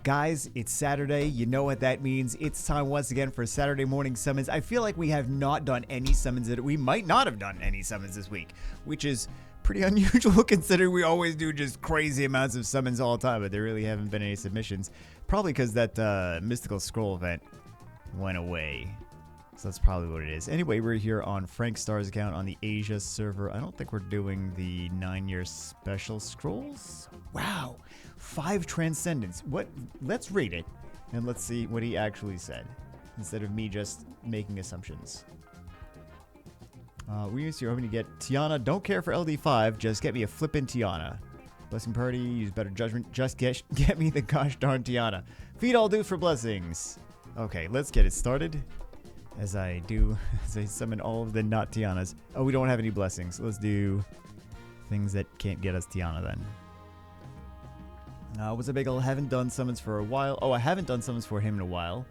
Guys, it's Saturday. You know what that means. It's time once again for Saturday morning summons. I feel like we have not done any summons. We might not have done any summons this week, which is pretty unusual considering we always do just crazy amounts of summons all the time, but there really haven't been any submissions. Probably because that mystical scroll event went away. So that's probably what it is. Anyway, we're here on Frank Starr's account on the Asia server. I don't think we're doing the 9-year special scrolls. Wow. 5 transcendence. What? Let's read it and let's see what he actually said instead of me just making assumptions. We used to hoping to get Tiana. Don't care for LD5. Just get me a flippin' Tiana. Blessing party. Use better judgment. Just get me the gosh darn Tiana. Feed all dudes for blessings. Okay, let's get it started. As I summon all of the not Tianas. Oh, we don't have any blessings. Let's do things that can't get us Tiana then. What's up, Bagel? Haven't done summons for a while. Oh, I haven't done summons for him in a while.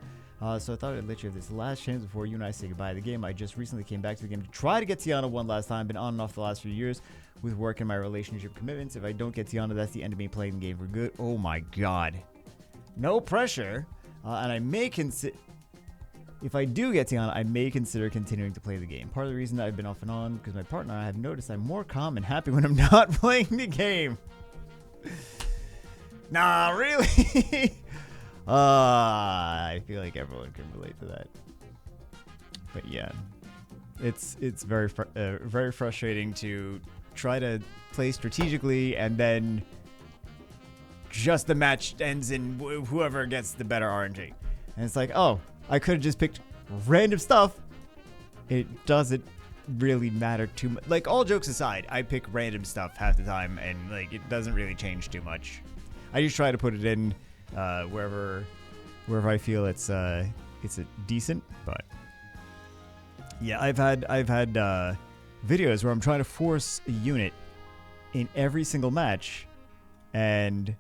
So I thought I'd let you have this last chance before you and I say goodbye to the game. I just recently came back to the game to try to get Tiana one last time. Been on and off the last few years with work and my relationship commitments. If I don't get Tiana, that's the end of me playing the game for good. Oh my god. No pressure. And I may consider... If I do get Tiana, I may consider continuing to play the game. Part of the reason that I've been off and on because my partner and I have noticed I'm more calm and happy when I'm not playing the game. Nah, really? I feel like everyone can relate to that. But yeah, it's very frustrating to try to play strategically and then just the match ends in whoever gets the better RNG. And it's like, oh, I could have just picked random stuff. It doesn't really matter too much. Like, all jokes aside, I pick random stuff half the time, and like it doesn't really change too much. I just try to put it in wherever I feel it's a decent. But yeah, I've had videos where I'm trying to force a unit in every single match, and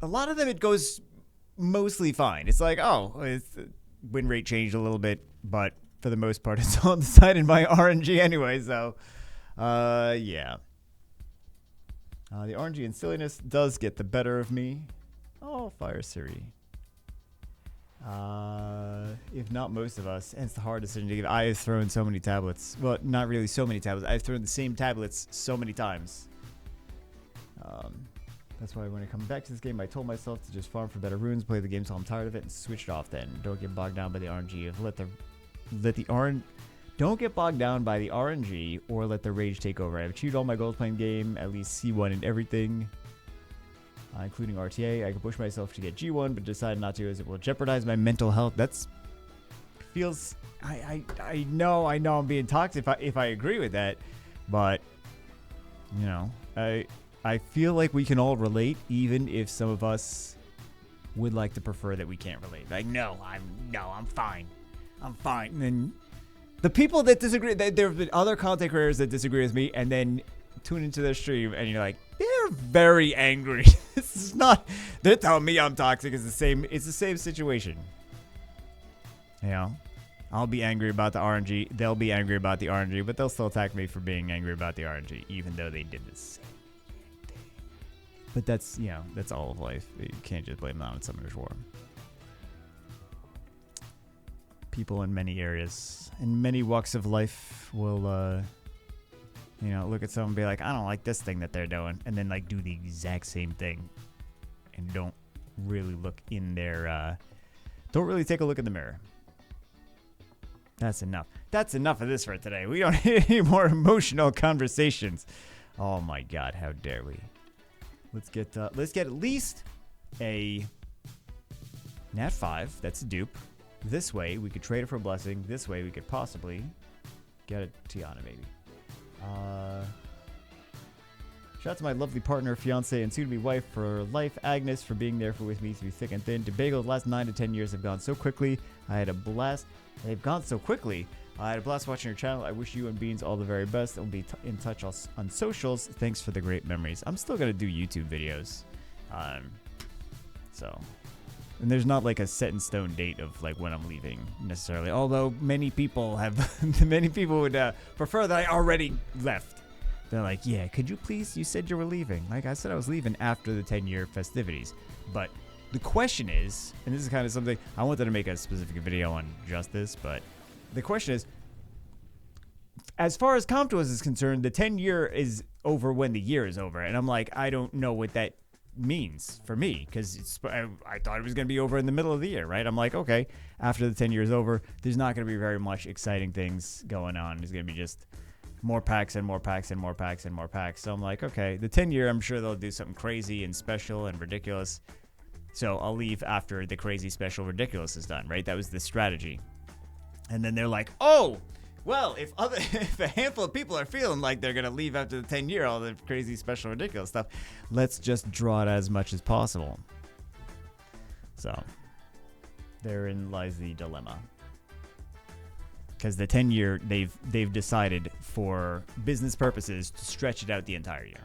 a lot of them it goes mostly fine. It's like, oh, win rate changed a little bit, but for the most part, it's all decided by RNG anyway. So, yeah. The RNG and silliness does get the better of me. Oh, Fire Siri. If not most of us, and it's the hard decision to give. I have thrown so many tablets. Well, not really so many tablets. I've thrown the same tablets so many times. That's why when I come back to this game, I told myself to just farm for better runes, play the game till I'm tired of it, and switch it off then. Don't get bogged down by the RNG. Don't get bogged down by the RNG or let the rage take over. I've achieved all my goals playing the game, at least C1 in everything, including RTA. I could push myself to get G1, but decided not to as it will jeopardize my mental health. That's feels... I know I'm being toxic if I agree with that, but, you know, I feel like we can all relate, even if some of us would like to prefer that we can't relate. Like, I'm fine. I'm fine. And then the people that disagree, there have been other content creators that disagree with me, and then tune into their stream, and you're like, they're very angry. This is not. They're telling me I'm toxic. It's the same situation. You know, I'll be angry about the RNG. They'll be angry about the RNG, but they'll still attack me for being angry about the RNG, even though they did this. But that's, you know, that's all of life. You can't just blame that on Summoner's War. People in many areas, in many walks of life will, you know, look at someone and be like, I don't like this thing that they're doing. And then, like, do the exact same thing. And don't really look in their, don't really take a look in the mirror. That's enough. That's enough of this for today. We don't need any more emotional conversations. Oh my god, how dare we. Let's get at least a Nat 5. That's a dupe. This way, we could trade it for a blessing. This way, we could possibly get a Tiana, maybe. Shout out to my lovely partner, fiance, and soon-to-be wife for life, Agnes, for being there with me through thick and thin. To Bagel, the last 9 to 10 years have gone so quickly. I had a blast. They've gone so quickly. I had a blast watching your channel. I wish you and Beans all the very best. I'll be in touch on socials. Thanks for the great memories. I'm still going to do YouTube videos. And there's not like a set in stone date of like when I'm leaving necessarily. Although many people would prefer that I already left. They're like, yeah, could you please? You said you were leaving. Like I said, I was leaving after the 10-year festivities. But the question is, and this is kind of something I wanted to make a specific video on just this, but the question is, as far as Comptos is concerned, the 10-year is over when the year is over. And I'm like, I don't know what that means for me, because I thought it was going to be over in the middle of the year, right? I'm like, okay, after the 10 years over, there's not going to be very much exciting things going on. There's going to be just more packs and more packs and more packs and more packs. So I'm like, okay, the 10-year, I'm sure they'll do something crazy and special and ridiculous. So I'll leave after the crazy, special, ridiculous is done, right? That was the strategy. And then they're like, oh, well, if a handful of people are feeling like they're going to leave after the 10-year, all the crazy, special, ridiculous stuff, let's just draw it as much as possible. So therein lies the dilemma. Because the 10-year, they've decided for business purposes to stretch it out the entire year.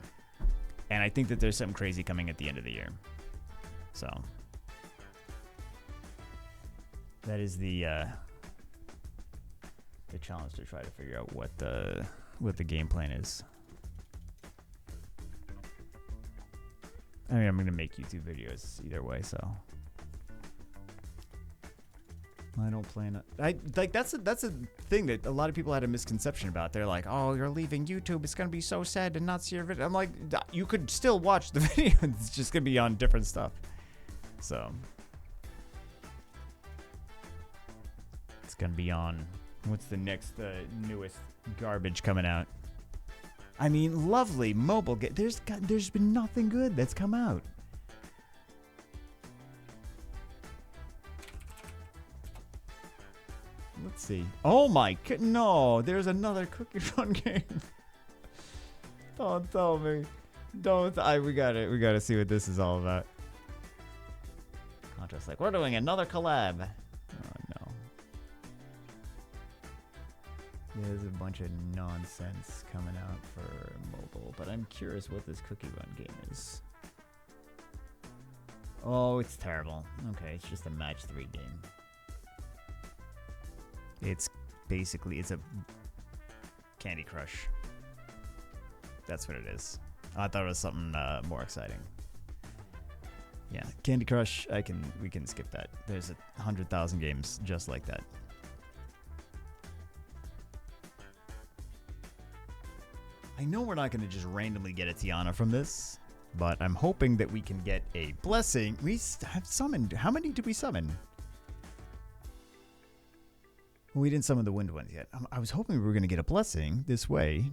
And I think that there's something crazy coming at the end of the year. So that is the challenge, to try to figure out what the game plan is. I mean, I'm going to make YouTube videos either way, so I don't plan it. That's a thing that a lot of people had a misconception about. They're like, "Oh, you're leaving YouTube. It's gonna be so sad to not see your video." I'm like, you could still watch the video. It's just gonna be on different stuff. So it's gonna be on. What's the next newest garbage coming out? I mean, lovely mobile game. There's been nothing good that's come out. Let's see. Oh my god, no! There's another Cookie Run game. Don't tell me. Don't. We gotta see what this is all about. Contrast, like, we're doing another collab. Oh no. Yeah, there's a bunch of nonsense coming out for mobile, but I'm curious what this Cookie Run game is. Oh, it's terrible. Okay, it's just a match 3 game. It's basically, it's a Candy Crush. That's what it is. I thought it was something more exciting. Yeah, Candy Crush, we can skip that. There's 100,000 games just like that. I know we're not going to just randomly get a Tiana from this, but I'm hoping that we can get a blessing. We have summoned, how many did we summon? Well, we didn't summon the wind ones yet. I was hoping we were going to get a blessing this way.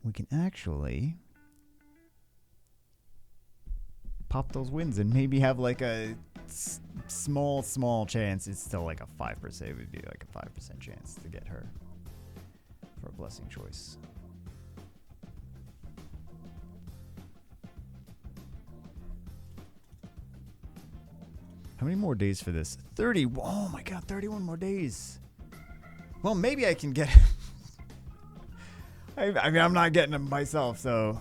We can actually pop those winds and maybe have like a small chance. It's still like a 5%. It would be like a 5% chance to get her for a blessing choice. How many more days for this? 30. Oh my god, 31 more days. Well, maybe I can get I mean, I'm not getting them myself, so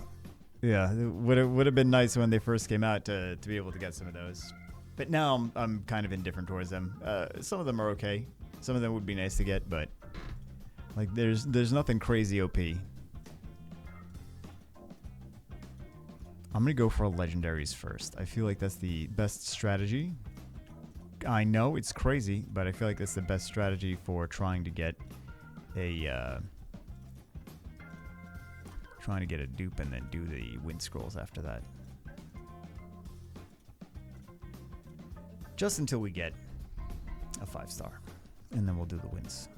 yeah, it would have been nice when they first came out to be able to get some of those. But now I'm kind of indifferent towards them. Some of them are okay. Some of them would be nice to get, but like there's nothing crazy OP. I'm gonna go for legendaries first. I feel like that's the best strategy. I know it's crazy, but I feel like that's the best strategy for trying to get a dupe and then do the wind scrolls after that. Just until we get a 5-star, and then we'll do the wins.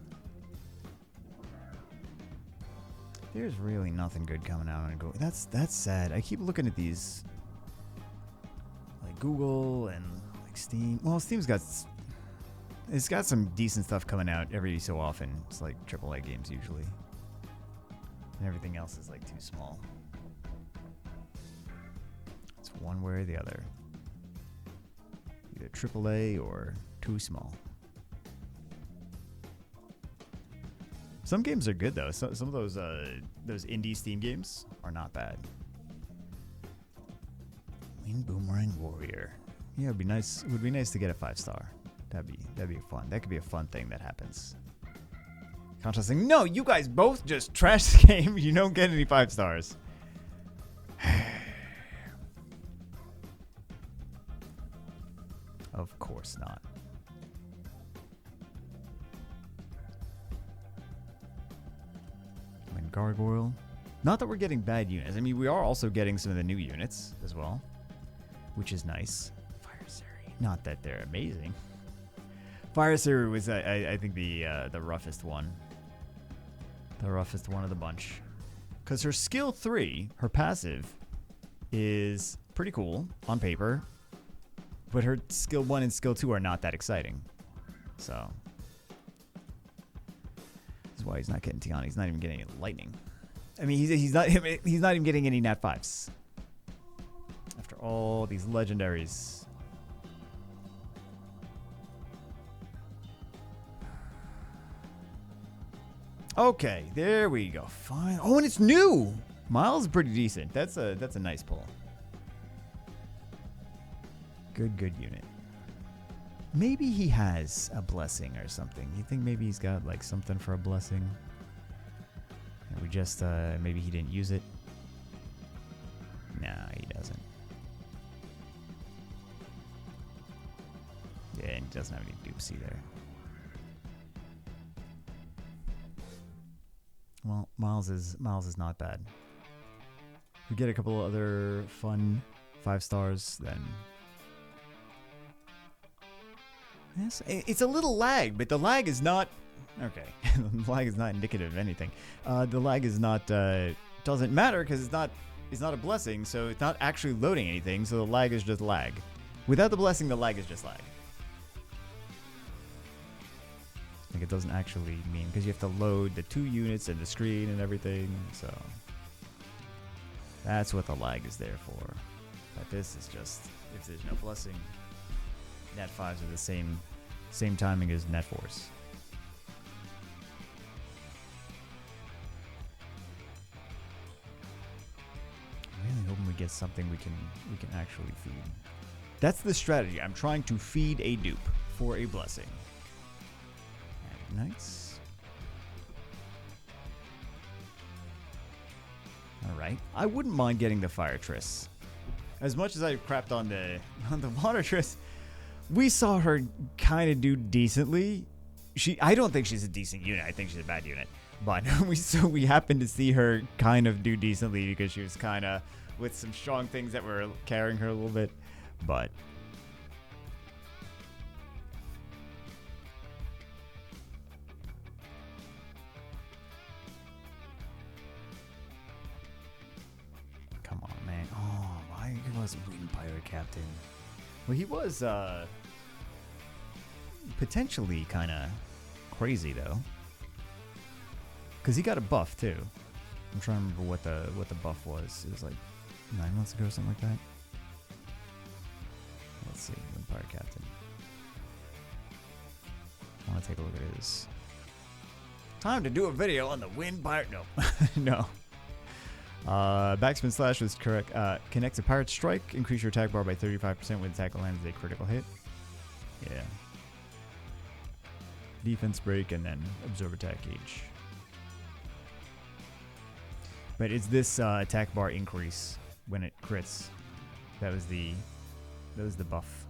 There's really nothing good coming out on Google. That's sad. I keep looking at these, like Google and like Steam. Well, Steam's got some decent stuff coming out every so often. It's like AAA games usually, and everything else is like too small. It's one way or the other, either AAA or too small. Some games are good though. Some of those indie Steam games are not bad. Wind Boomerang Warrior. Yeah, it'd be nice. It would be nice to get a 5-star. That'd be fun. That could be a fun thing that happens. Contra saying, no, you guys both just trash the game. You don't get any 5 stars. Of course not. And Gargoyle. Not that we're getting bad units. I mean, we are also getting some of the new units as well, which is nice. Fire Siri. Not that they're amazing. Fire Siri was, I think, the roughest one. The roughest one of the bunch. Because her skill 3, her passive, is pretty cool on paper. But her skill 1 and skill 2 are not that exciting. So. This is why he's not getting Tiana. He's not even getting any lightning. I mean, he's not even getting any nat 5s. After all these legendaries. Okay, there we go. Fine. Oh, and it's new. Miles is pretty decent. That's a nice pull. Good unit. Maybe he has a blessing or something. You think maybe he's got like something for a blessing? And we just maybe he didn't use it. Nah, he doesn't. Yeah, and he doesn't have any dupes either. Well, Miles is not bad. If we get a couple other fun 5 stars, then yes, it's a little lag, but the lag is not okay. The lag is not indicative of anything. The lag is not doesn't matter because it's not a blessing, so it's not actually loading anything. So the lag is just lag. Without the blessing, the lag is just lag. Like it doesn't actually mean because you have to load the 2 units and the screen and everything. So that's what the lag is there for. But this is just if there's no blessing. Nat 5s are the same timing as Nat 4s. I'm really hoping we get something we can actually feed. That's the strategy. I'm trying to feed a dupe for a blessing. Nice. All right. I wouldn't mind getting the Fire Triss. As much as I crapped on the Water Triss, we saw her kind of do decently. I don't think she's a decent unit. I think she's a bad unit. But we happened to see her kind of do decently because she was kind of with some strong things that were carrying her a little bit. But come on, man. Oh, why he was Wind Pirate Captain? Well, he was potentially kind of crazy though, because he got a buff too. I'm trying to remember what the buff was. It was like 9 months ago or something like that. Let's see, Wind Pirate Captain. I want to take a look at his. Time to do a video on the Wind Pirate. No, no. Backspin slash was correct. Connects a pirate strike. Increase your attack bar by 35% when attack lands a critical hit. Yeah. Defense break and then absorb attack gauge. But it's this attack bar increase when it crits. That was the buff.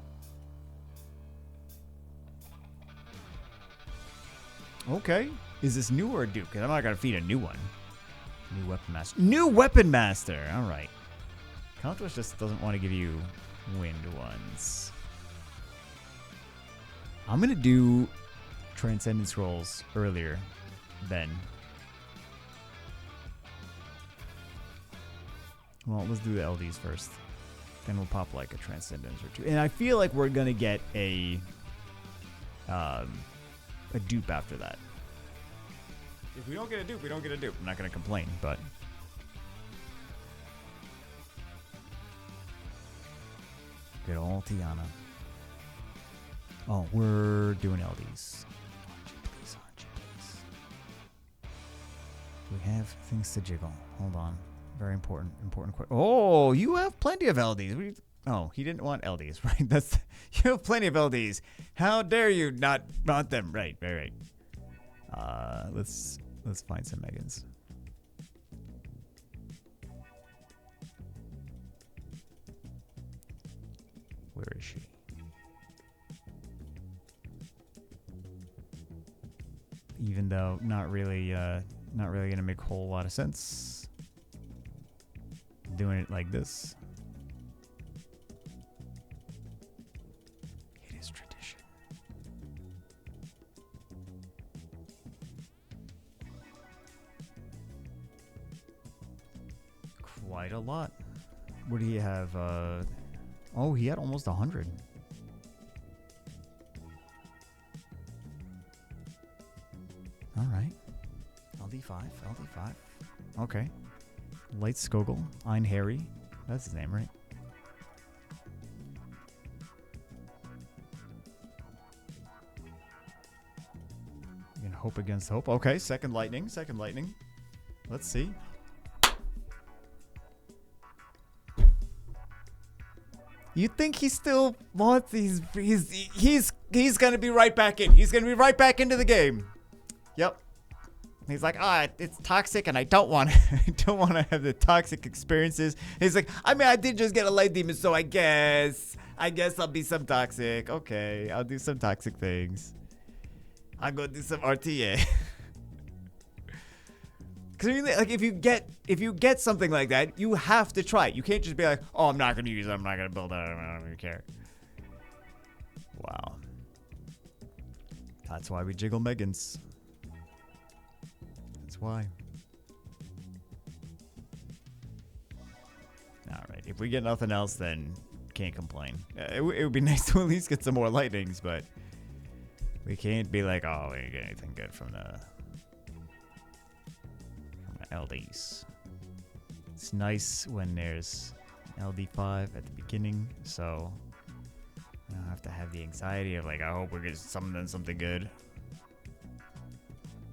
Okay. Is this new or a dupe? Because I'm not gonna feed a new one. New weapon master. New weapon master. All right. Countess just doesn't want to give you wind ones. I'm gonna do Transcendent Scrolls earlier then. Well, let's do the LDs first. Then we'll pop like a Transcendence or 2. And I feel like we're gonna get a dupe after that. If we don't get a dupe, we don't get a dupe. I'm not gonna complain, but good old Tiana. Oh, we're doing LDs. Please. Do we have things to jiggle? Hold on. Very important question. Oh, you have plenty of LDs. Oh, he didn't want LDs, right? You have plenty of LDs. How dare you not want them? Right. Let's find some Megans. Where is she? Even though not really gonna make a whole lot of sense doing it like this. It is tradition. Quite a lot. What do you have? Oh, he had almost 100. All right. LD5. Okay. Light Skogel. Ein Harry. That's his name, right? You can hope against hope. Okay, second lightning. Let's see. You think he still wants he's gonna be right back in. He's gonna be right back into the game. Yep. He's like, it's toxic, and I don't want to have the toxic experiences. He's like, I mean, I did just get a light demon, so I guess I'll be some toxic. Okay, I'll do some toxic things. I'll go do some RTA. Because like, if you get something like that, you have to try it. You can't just be like, oh, I'm not gonna use it. I'm not gonna build it. I don't even care. Wow. That's why we jiggle Megans. Why? All right. If we get nothing else, then can't complain. It would be nice to at least get some more lightnings, but we can't be like, oh, we didn't get anything good from the LDs. It's nice when there's LD5 at the beginning, so I don't have to have the anxiety of like, I hope we get something good.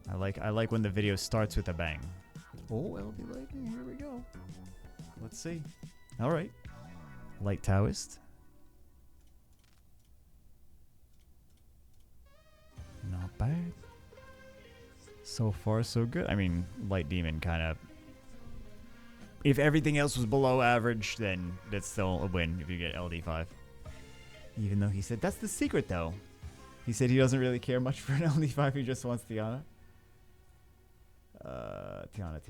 I like when the video starts with a bang. Oh, LD lightning, here we go. Let's see. All right. Light Taoist. Not bad. So far, so good. I mean, Light Demon kind of... If everything else was below average, then that's still a win if you get LD5. Even though he said, that's the secret, though. He said he doesn't really care much for an LD5, he just wants Tiana. Tiana.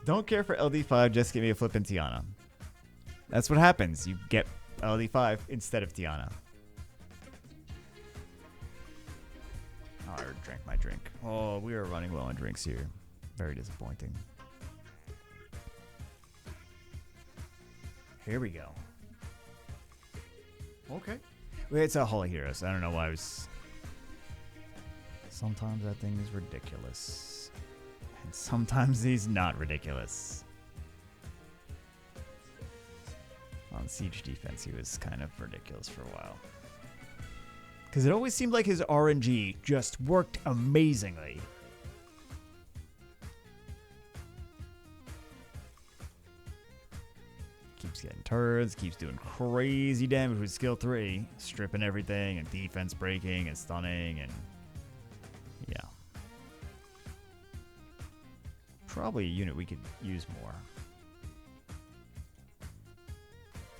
Don't care for LD5, just give me a flippin' Tiana. That's what happens. You get LD5 instead of Tiana. Oh, I drank my drink. Oh, we are running low on drinks here. Very disappointing. Here we go. Okay. It's a Hall of Heroes. I don't know why I was... Sometimes that thing is ridiculous. And sometimes he's not ridiculous. On Siege Defense, he was kind of ridiculous for a while. Because it always seemed like his RNG just worked amazingly. Keeps getting turrets, keeps doing crazy damage with skill 3. Stripping everything and defense breaking and stunning and... Yeah. Probably a unit we could use more.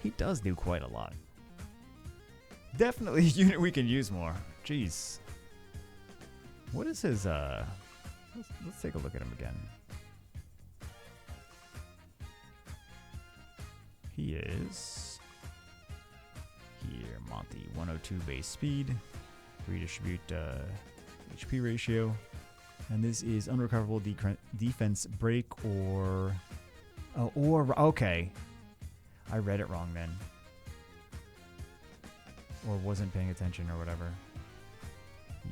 He does do quite a lot. Definitely a unit we can use more. Jeez. What is his, let's take a look at him again. He is... Here, Monty. 102 base speed. Redistribute, HP ratio. And this is unrecoverable defense break or... Oh, or... Okay. I read it wrong then. Or wasn't paying attention or whatever.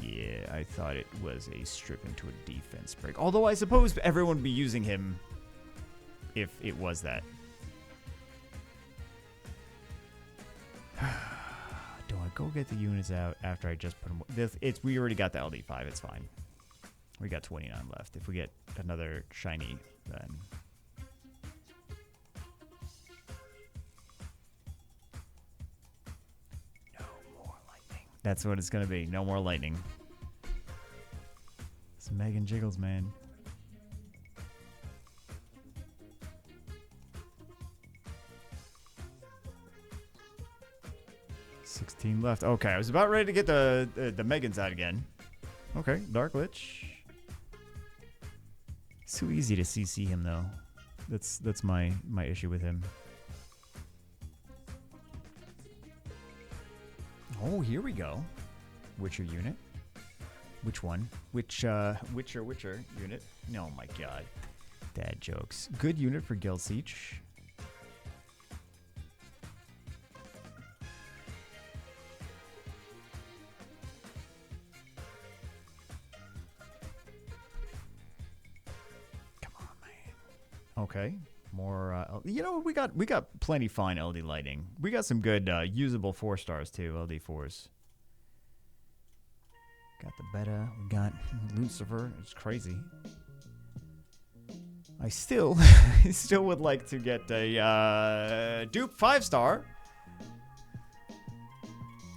Yeah, I thought it was a strip into a defense break. Although I suppose everyone would be using him if it was that. Do I go get the units out after I just put them... We already got the LD5, it's fine. We got 29 left. If we get another shiny, then... No more lightning. That's what it's gonna be. No more lightning. It's Megan Jiggles, man. $16 left. Okay, I was about ready to get the Megans out again. Okay, Dark Lich. It's too easy to CC him though. That's my issue with him. Oh, here we go. Witcher unit. Which one? Witcher unit? Oh my god. Dad jokes. Good unit for Guild Siege. Come on, man. Okay. More, you know, we got plenty fine LD lighting. We got some good usable 4 stars too, LD 4s. Got the beta. We got Lucifer. It's crazy. I still would like to get a dupe 5-star,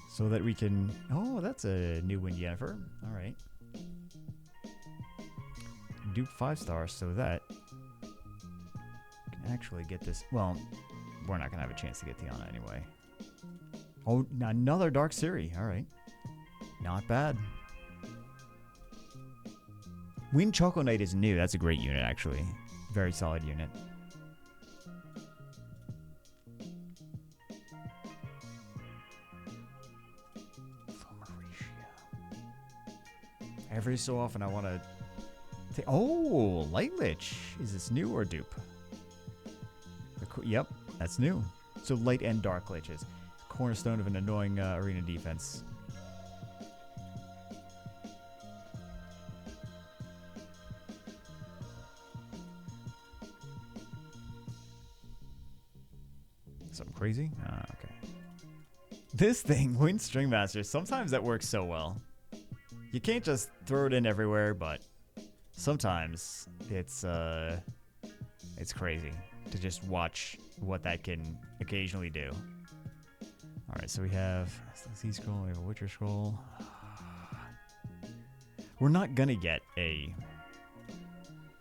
so that we can. Oh, that's a new one, Yennefer. All right. Dupe 5-star, so that actually get this. Well, we're not gonna have a chance to get Tiana anyway. Oh, another Dark Ciri. All right, not bad. Wind Choco Knight is new. That's a great unit, actually. Very solid unit. Every so often, I want to. Oh, Light Lich. Is this new or dupe? Yep, that's new. So light and dark liches. Cornerstone of an annoying arena defense. Something crazy? Okay. This thing, Wind String Master, sometimes that works so well. You can't just throw it in everywhere, but sometimes it's crazy to just watch what that can occasionally do. All right, so we have a Sea Scroll, we have a Witcher Scroll. We're not gonna get a.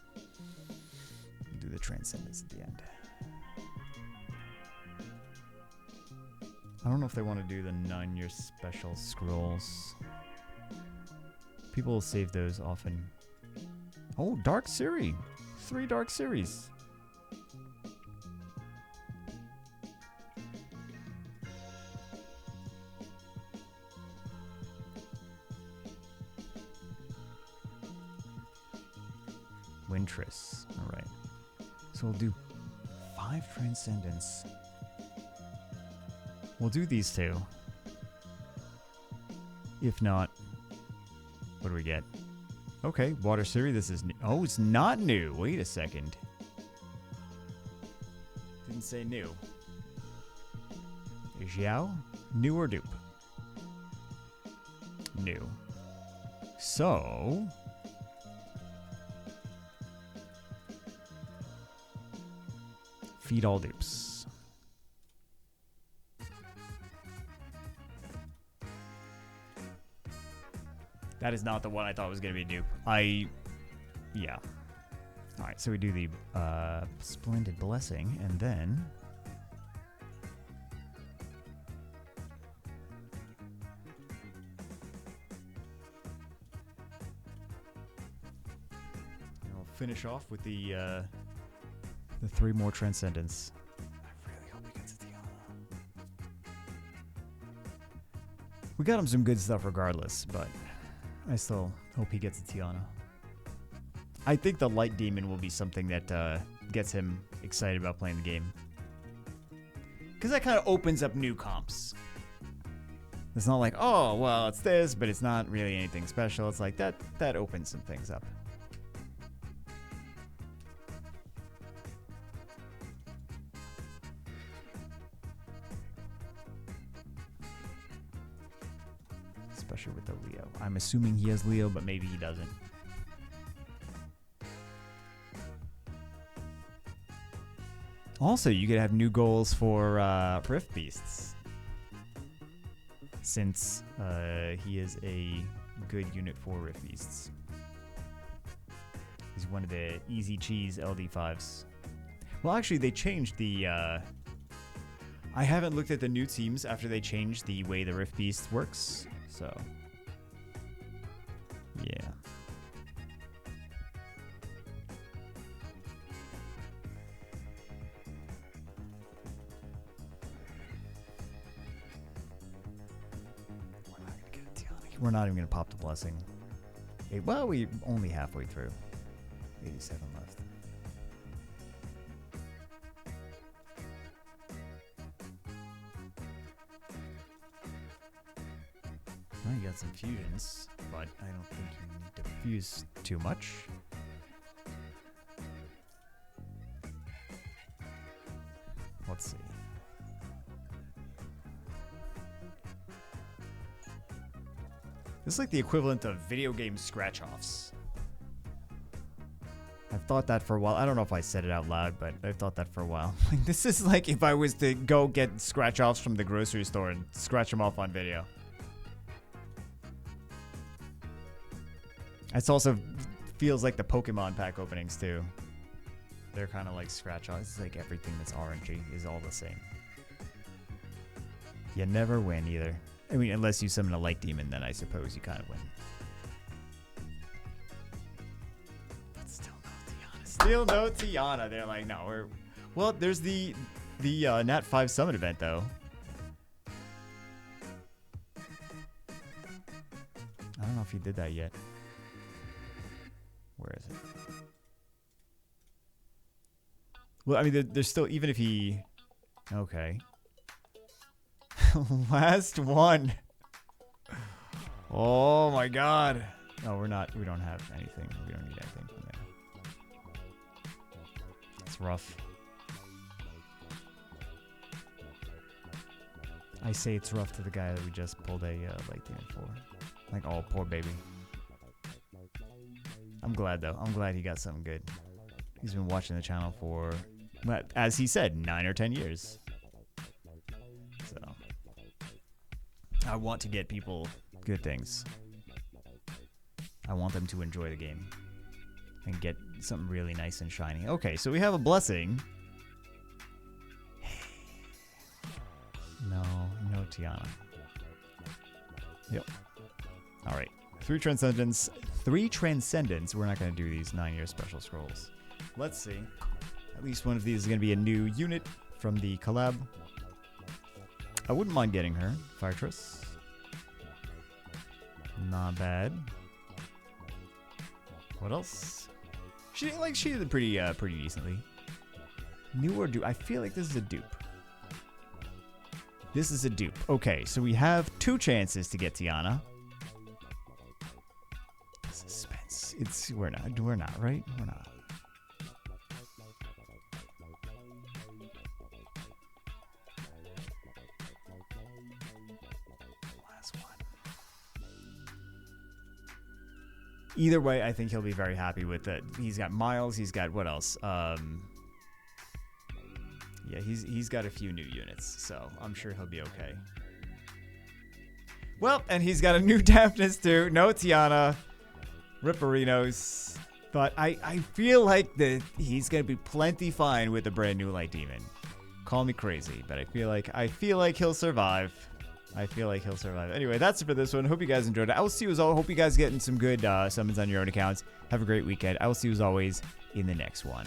We'll do the Transcendence at the end. I don't know if they want to do the 9-year special scrolls. People save those often. Oh, Dark Ciri. 3 Dark Ciris. Wintress. All right. So we'll do 5 Transcendence. We'll do these 2. If not, what do we get? Okay, Water Ciri. This is new. Oh, it's not new. Wait a second. Didn't say new. Xiao? New or dupe? New. So feed all dupes. That is not the one I thought was going to be dupe. Yeah. All right, so we do the Splendid Blessing, and then we'll finish off with the 3 more Transcendence. I really hope he gets a Tiana. We got him some good stuff regardless, but I still hope he gets a Tiana. I think the Light Demon will be something that gets him excited about playing the game. Because that kind of opens up new comps. It's not like, oh, well, it's this, but it's not really anything special. It's like that opens some things up. Especially with the Leo. I'm assuming he has Leo, but maybe he doesn't. Also, you could have new goals for Rift Beasts. since he is a good unit for Rift Beasts. He's one of the easy cheese LD5s. Well, actually, they changed the... I haven't looked at the new teams after they changed the way the Rift Beast works, so... yeah. We're not even going to pop the blessing. Well, we're only halfway through. 87 left. Well, you got some fusions, but I don't think you need to fuse too much. Let's see. This is like the equivalent of video game scratch-offs. I've thought that for a while. I don't know if I said it out loud, but I've thought that for a while. Like, this is like if I was to go get scratch-offs from the grocery store and scratch them off on video. It also feels like the Pokemon pack openings, too. They're kind of like scratch-offs. It's like everything that's orangey is all the same. You never win, either. I mean, unless you summon a light demon, then I suppose you kind of win. Still no Tiana. They're like, no, we're... Well, there's the Nat 5 summon event, though. I don't know if he did that yet. Where is it? Well, I mean, there's still... Even if he... Okay. Last one. Oh, my God. No, we're not... We don't have anything. We don't need anything from there. It's rough. I say it's rough to the guy that we just pulled a light demon for. Like, oh, poor baby. I'm glad, though. I'm glad he got something good. He's been watching the channel for, as he said, 9 or 10 years. So, I want to get people good things. I want them to enjoy the game. And get something really nice and shiny. Okay, so we have a blessing. No Tiana. Yep. All right. 3 Transcendence. 3 Transcendence. We're not going to do these 9-year special scrolls. Let's see. At least one of these is going to be a new unit from the collab. I wouldn't mind getting her. Firetress. Not bad. What else? She did pretty decently. New or dupe? I feel like this is a dupe. This is a dupe. Okay, so we have 2 chances to get Tiana. Suspense. We're not, right? We're not. Last one. Either way, I think he'll be very happy with it. He's got Miles. He's got what else? Yeah, he's got a few new units, so I'm sure he'll be okay. Well, and he's got a new Daphnis too. No Tiana. Ripperinos. But I feel like he's gonna be plenty fine with a brand new light demon. Call me crazy, but I feel like he'll survive. I feel like he'll survive. Anyway, that's it for this one. Hope you guys enjoyed it. I will see you as always. Hope you guys getting some good summons on your own accounts. Have a great weekend. I will see you as always in the next one.